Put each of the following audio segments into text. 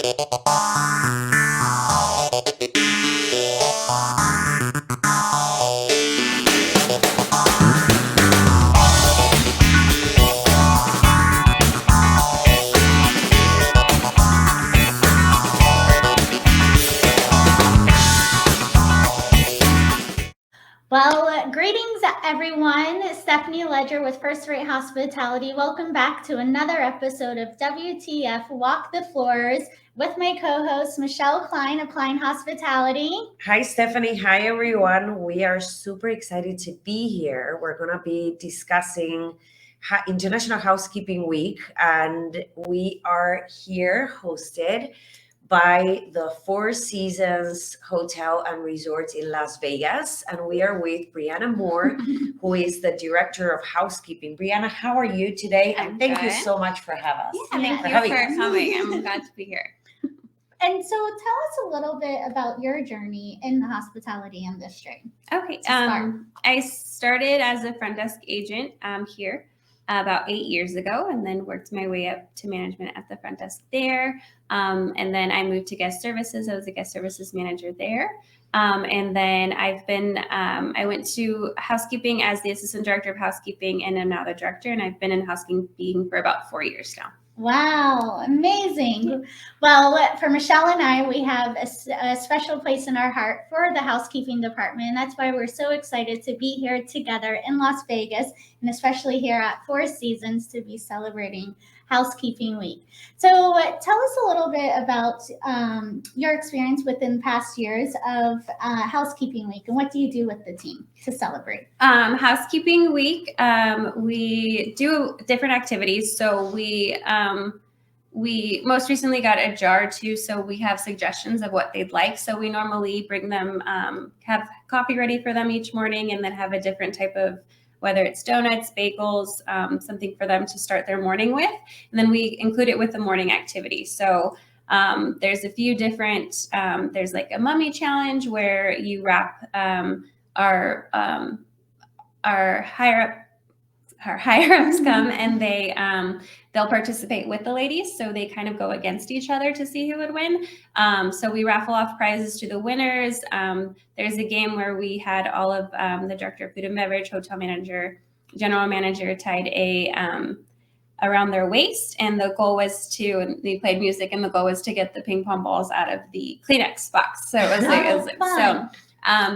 Well, greetings everyone. Stephanie Leger with First Rate Hospitality. Welcome back to another episode of WTF Walk the Floors with my co-host Michele Kline of Kline Hospitality. Hi, Stephanie. Hi, everyone. We are super excited to be here. We're going to be discussing International Housekeeping Week, and we are here hosted by the Four Seasons Hotel and Resort in Las Vegas. And we are with Brianna Moore, who is the Director of Housekeeping. Brianna, how are you today? And thank you so much for having us. Yeah, thank you for coming. I'm glad to be here. And so tell us a little bit about your journey in the hospitality industry. Okay. I started as a front desk agent here about 8 years ago, and then worked my way up to management at the front desk there. And then I moved to guest services. I was a guest services manager there. And then I went to housekeeping as the assistant director of housekeeping, and I'm now the director, and I've been in housekeeping for about 4 years now. Wow, amazing. Well, for Michelle and I, we have a special place in our heart for the housekeeping department. And that's why we're so excited to be here together in Las Vegas, and especially here at Four Seasons to be celebrating Housekeeping Week. So tell us a little bit about your experience within past years of Housekeeping Week, and what do you do with the team to celebrate? Housekeeping Week, we do different activities. So we most recently got a jar too, so we have suggestions of what they'd like. So we normally bring them, have coffee ready for them each morning, and then have a different type of, whether it's donuts, bagels, something for them to start their morning with. And then we include it with the morning activity. So there's a few different, there's like a mummy challenge where you wrap our higher ups come, and they'll participate with the ladies. So they kind of go against each other to see who would win. So we raffle off prizes to the winners. There's a game where we had all of the director of food and beverage, hotel manager, general manager tied around their waist. And the goal was and we played music, and the goal was to get the ping pong balls out of the Kleenex box. So it was fun.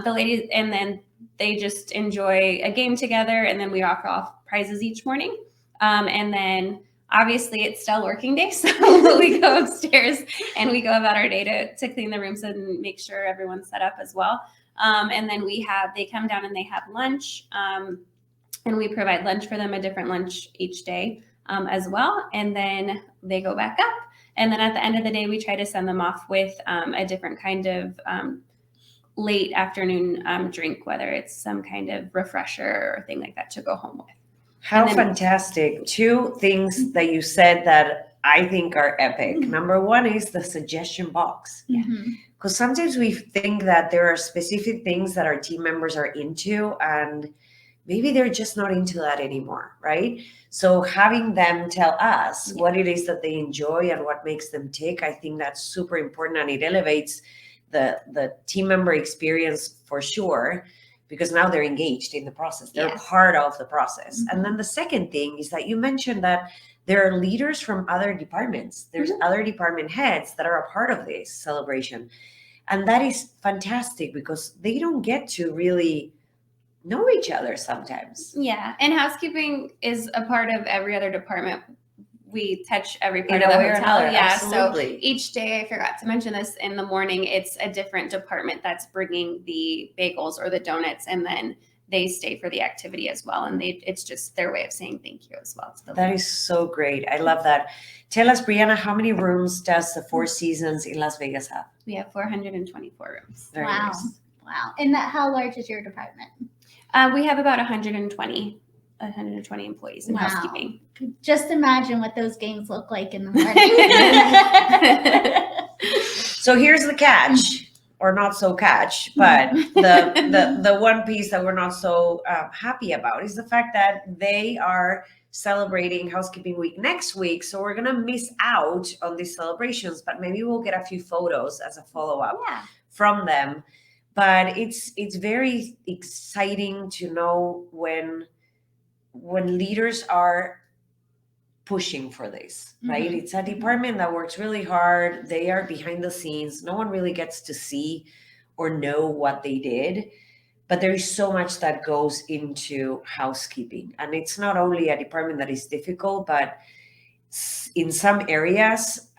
The ladies, and then they just enjoy a game together, and then we offer off prizes each morning. And then obviously it's still working day, so we go upstairs and we go about our day to clean the rooms and make sure everyone's set up as well. And then they come down and they have lunch, and we provide lunch for them, a different lunch each day as well. And then they go back up. And then at the end of the day, we try to send them off with a different kind of late afternoon drink, whether it's some kind of refresher or thing like that to go home with. How fantastic. Two things that you said that I think are epic. Mm-hmm. Number one is the suggestion box. Because sometimes we think that there are specific things that our team members are into, and maybe they're just not into that anymore, right? So having them tell us what it is that they enjoy and what makes them tick, I think that's super important, and it elevates the team member experience for sure, because now they're engaged in the process. They're part of the process. Mm-hmm. And then the second thing is that you mentioned that there are leaders from other departments. There's other department heads that are a part of this celebration. And that is fantastic, because they don't get to really know each other sometimes. Yeah. And housekeeping is a part of every other department. We touch every part of the hotel. Yeah. Absolutely. So each day, I forgot to mention this, in the morning, it's a different department that's bringing the bagels or the donuts, and then they stay for the activity as well. And it's just their way of saying thank you as well. That is so great. I love that. Tell us, Brianna, how many rooms does the Four Seasons in Las Vegas have? We have 424 rooms. Very nice. Wow. And how large is your department? We have about 120 employees in housekeeping. Just imagine what those games look like in the morning. So here's the catch, or not so catch, but the one piece that we're not so happy about is the fact that they are celebrating Housekeeping Week next week, so we're gonna miss out on these celebrations, but maybe we'll get a few photos as a follow-up from them. But it's very exciting to know when leaders are pushing for this, right? It's a department that works really hard. They are behind the scenes. No one really gets to see or know what they did. But there is so much that goes into housekeeping. And it's not only a department that is difficult, but in some areas,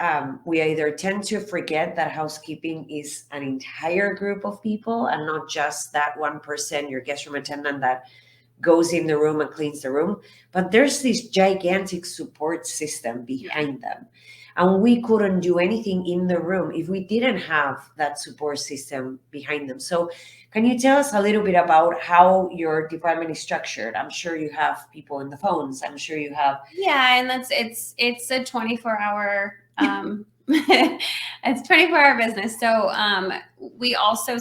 we either tend to forget that housekeeping is an entire group of people and not just that one person, your guest room attendant, that goes in the room and cleans the room. But there's this gigantic support system behind them. And we couldn't do anything in the room if we didn't have that support system behind them. So can you tell us a little bit about how your department is structured? I'm sure you have people in the phones. I'm sure you have. Yeah, and it's a 24-hour it's 24-hour business. So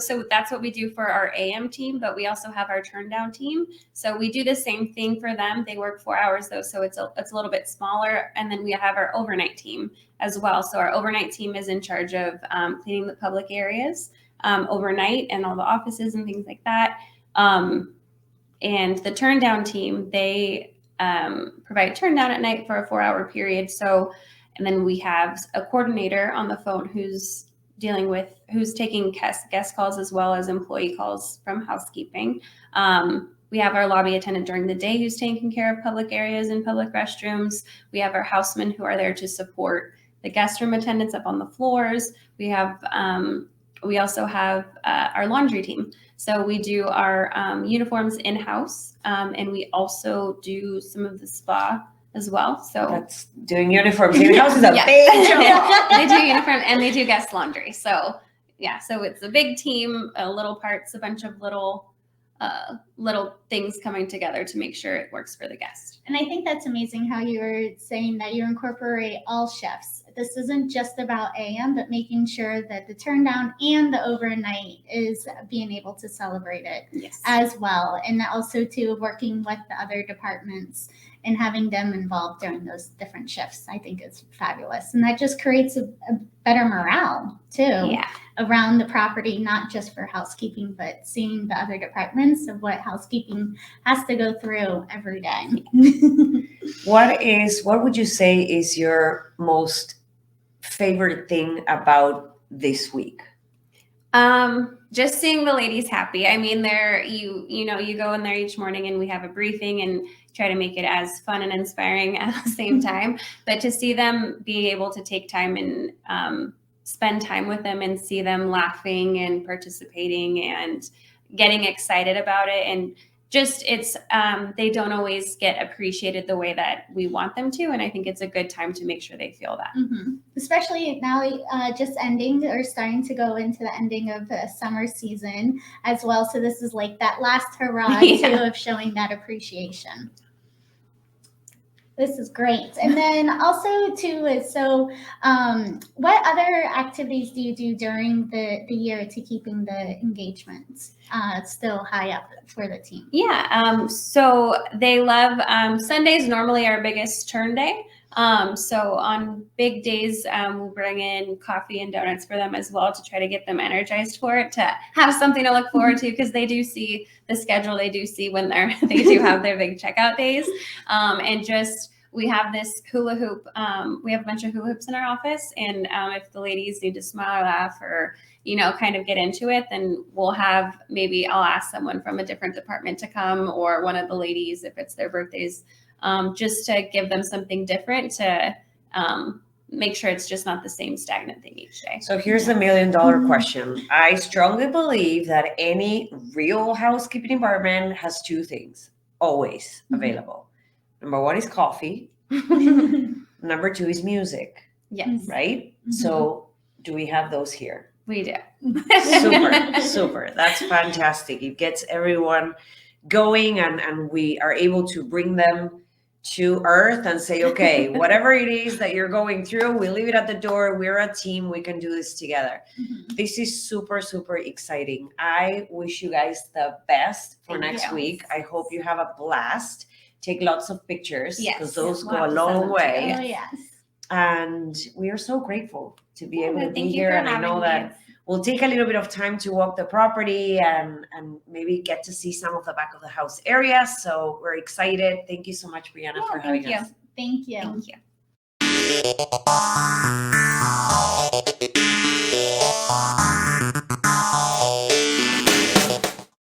so that's what we do for our AM team, but we also have our turn down team. So we do the same thing for them. They work 4 hours though, so it's a little bit smaller. And then we have our overnight team as well. So our overnight team is in charge of cleaning the public areas overnight and all the offices and things like that. And the turn down team, they provide turn down at night for a 4-hour period. So, and then we have a coordinator on the phone who's taking guest calls as well as employee calls from housekeeping. We have our lobby attendant during the day who's taking care of public areas and public restrooms. We have our housemen who are there to support the guest room attendants up on the floors. We also have our laundry team. So we do our uniforms in-house, and we also do some of the spa as well. So that's doing uniforms in-house is a big job. They do uniform and they do guest laundry. So yeah, so it's a big team, little parts, a bunch of little things coming together to make sure it works for the guest. And I think that's amazing how you were saying that you incorporate all shifts. This isn't just about AM, but making sure that the turn down and the overnight is being able to celebrate it as well. And also too, working with the other departments and having them involved during those different shifts, I think is fabulous. And that just creates a better morale too around the property, not just for housekeeping, but seeing the other departments of what housekeeping has to go through every day. What would you say is your most favorite thing about this week? Just seeing the ladies happy. I mean, you go in there each morning and we have a briefing and try to make it as fun and inspiring at the same time. But to see them be able to take time and spend time with them and see them laughing and participating and getting excited about it, and just they don't always get appreciated the way that we want them to, and I think it's a good time to make sure they feel that. Especially now, just ending or starting to go into the ending of the summer season as well. So this is like that last hurrah too of showing that appreciation. This is great. And then also too, so what other activities do you do during the year to keeping the engagement still high up for the team? So they love Sundays, normally our biggest turn day. So on big days, we'll bring in coffee and donuts for them as well to try to get them energized for it, to have something to look forward to, because they do see the schedule. They do see when they do have their big checkout days. And just, we have this hula hoop. We have a bunch of hula hoops in our office. And if the ladies need to smile or laugh or, kind of get into it, then I'll ask someone from a different department to come, or one of the ladies, if it's their birthdays, just to give them something different to make sure it's just not the same stagnant thing each day. So here's the $1 million question. I strongly believe that any real housekeeping department has two things always available. Number one is coffee. Number two is music. Yes. Right? So do we have those here? We do. Super. That's fantastic. It gets everyone going, and we are able to bring them to earth and say, okay, whatever it is that you're going through, we leave it at the door. We're a team. We can do this together. This is super, super exciting. I wish you guys the best for next week. I hope you have a blast. take lots of pictures Yes. because those We'll go a have to send long them to way. you. Oh, yes. And we are so grateful to be able to be Thank you here. for And I know having me. that we'll take a little bit of time to walk the property and maybe get to see some of the back of the house area. So we're excited. Thank you so much, Brianna, for having Thank you. us. Thank you. Thank you.